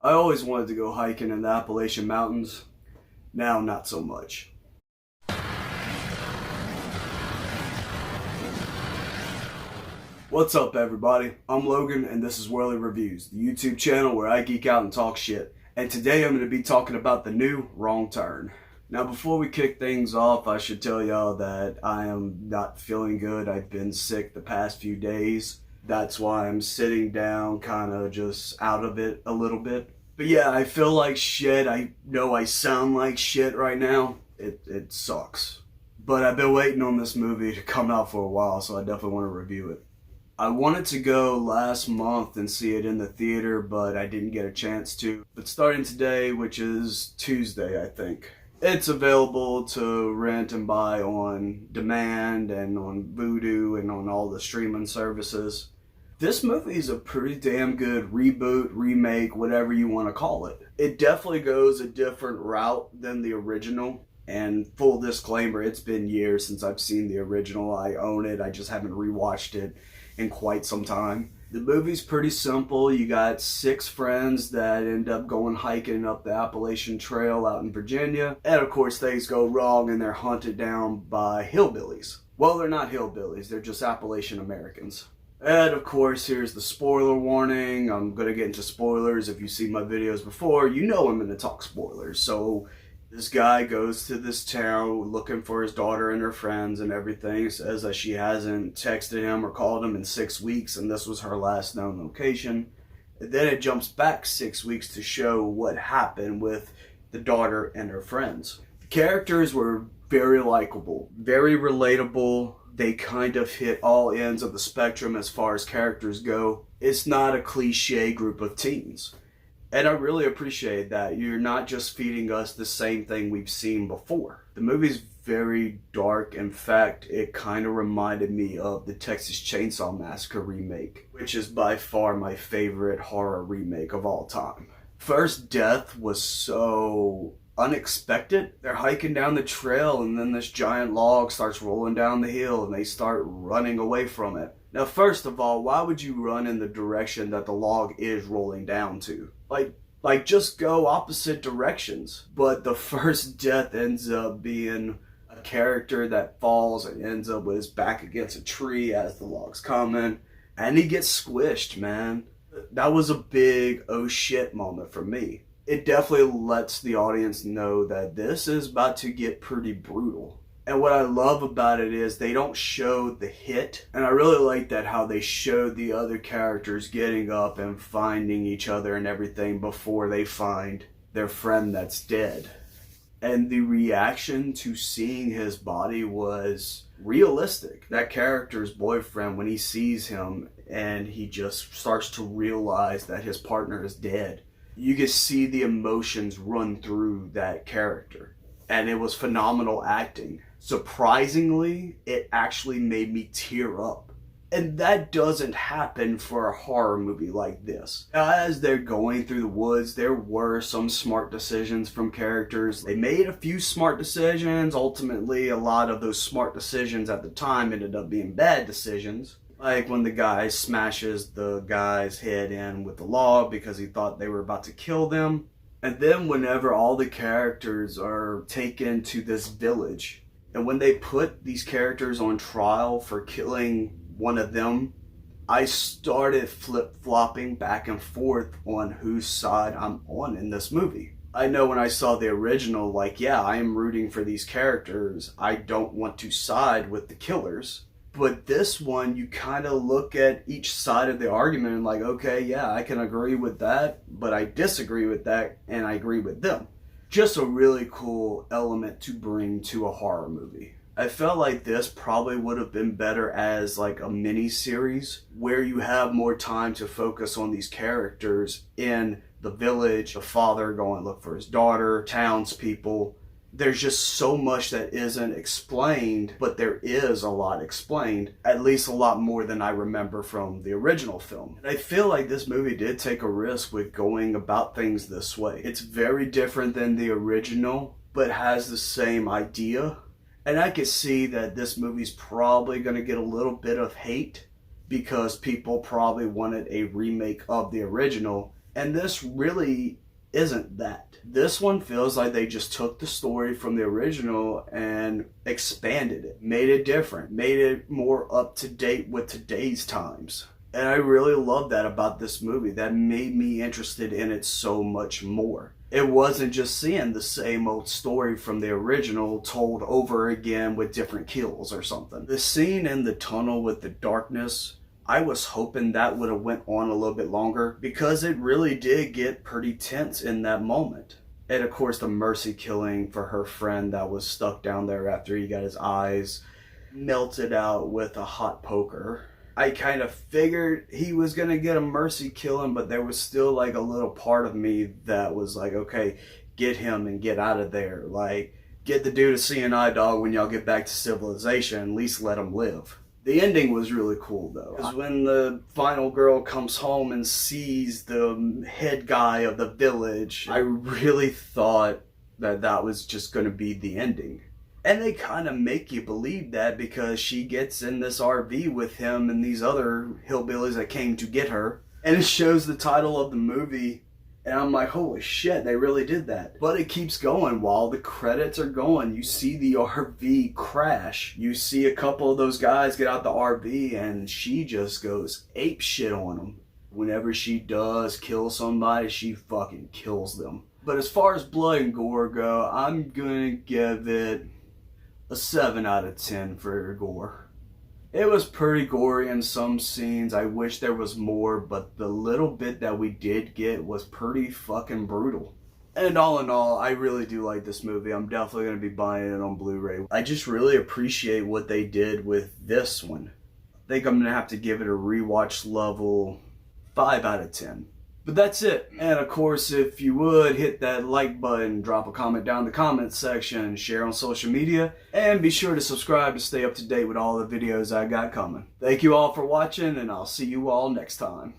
I always wanted to go hiking in the Appalachian Mountains. Now, not so much. What's up, everybody? I'm Logan, and this is Whirly Reviews, the YouTube channel where I geek out and talk shit. And today I'm going to be talking about the new Wrong Turn. Now, before we kick things off, I should tell y'all that I am not feeling good. I've been sick the past few days. That's why I'm sitting down, kind of just out of it a little bit. But yeah, I feel like shit. I know I sound like shit right now. It sucks. But I've been waiting on this movie to come out for a while, so I definitely want to review it. I wanted to go last month and see it in the theater, but I didn't get a chance to. But starting today, which is Tuesday, I think, it's available to rent and buy on demand and on Vudu and on all the streaming services. This movie is a pretty damn good reboot, remake, whatever you want to call it. It definitely goes a different route than the original. And full disclaimer, it's been years since I've seen the original. I own it, I just haven't rewatched it in quite some time. The movie's pretty simple. You got 6 friends that end up going hiking up the Appalachian Trail out in Virginia. And of course things go wrong and they're hunted down by hillbillies. Well, they're not hillbillies, they're just Appalachian Americans. And of course, here's the spoiler warning. I'm going to get into spoilers. If you've seen my videos before, you know I'm going to talk spoilers. So this guy goes to this town looking for his daughter and her friends and everything. Says that she hasn't texted him or called him in 6 weeks, and this was her last known location. And then it jumps back 6 weeks to show what happened with the daughter and her friends. The characters were very likable, very relatable. They kind of hit all ends of the spectrum as far as characters go. It's not a cliche group of teens. And I really appreciate that. You're not just feeding us the same thing we've seen before. The movie's very dark. In fact, it kind of reminded me of the Texas Chainsaw Massacre remake, which is by far my favorite horror remake of all time. First death was so unexpected. They're hiking down the trail and then this giant log starts rolling down the hill and they start running away from it. Now, first of all, why would you run in the direction that the log is rolling down to? Like just go opposite directions. But the first death ends up being a character that falls and ends up with his back against a tree as the log's coming. And he gets squished, man. That was a big oh shit moment for me. It definitely lets the audience know that this is about to get pretty brutal. And what I love about it is they don't show the hit. And I really like that how they showed the other characters getting up and finding each other and everything before they find their friend that's dead. And the reaction to seeing his body was realistic. That character's boyfriend, when he sees him and he just starts to realize that his partner is dead, you can see the emotions run through that character. And it was phenomenal acting. Surprisingly, it actually made me tear up. And that doesn't happen for a horror movie like this. As they're going through the woods, there were some smart decisions from characters. They made a few smart decisions. Ultimately, a lot of those smart decisions at the time ended up being bad decisions. Like when the guy smashes the guy's head in with the log because he thought they were about to kill them. And then whenever all the characters are taken to this village, and when they put these characters on trial for killing one of them, I started flip-flopping back and forth on whose side I'm on in this movie. I know when I saw the original, like, yeah, I am rooting for these characters. I don't want to side with the killers. But this one, you kind of look at each side of the argument and like, okay, yeah, I can agree with that, but I disagree with that, and I agree with them. Just a really cool element to bring to a horror movie. I felt like this probably would have been better as like a mini series where you have more time to focus on these characters in the village, the father going to look for his daughter, townspeople. There's just so much that isn't explained, but there is a lot explained, at least a lot more than I remember from the original film. And I feel like this movie did take a risk with going about things this way. It's very different than the original, but has the same idea. And I could see that this movie's probably going to get a little bit of hate because people probably wanted a remake of the original And this really isn't that. This one feels like they just took the story from the original and expanded it, made it different, made it more up to date with today's times. And I really love that about this movie. That made me interested in it so much more. It wasn't just seeing the same old story from the original told over again with different kills or something. The scene in the tunnel with the darkness, I was hoping that would have went on a little bit longer because it really did get pretty tense in that moment. And of course the mercy killing for her friend that was stuck down there after he got his eyes melted out with a hot poker. I kind of figured he was going to get a mercy killing, but there was still like a little part of me that was like, okay, get him and get out of there. Like, get the dude a CNI dog when y'all get back to civilization, at least let him live. The ending was really cool though. Because when the final girl comes home and sees the head guy of the village, I really thought that that was just going to be the ending. And they kind of make you believe that because she gets in this RV with him and these other hillbillies that came to get her. And it shows the title of the movie. And I'm like, holy shit, they really did that. But it keeps going while the credits are going. You see the RV crash. You see a couple of those guys get out the RV and she just goes ape shit on them. Whenever she does kill somebody, she fucking kills them. But as far as blood and gore go, I'm gonna give it a 7 out of 10 for gore. It was pretty gory in some scenes. I wish there was more, but the little bit that we did get was pretty fucking brutal. And all in all, I really do like this movie. I'm definitely going to be buying it on Blu-ray. I just really appreciate what they did with this one. I think I'm going to have to give it a rewatch level 5 out of 10. But that's it. And of course, if you would, hit that like button, drop a comment down in the comments section, share on social media, and be sure to subscribe to stay up to date with all the videos I got coming. Thank you all for watching, and I'll see you all next time.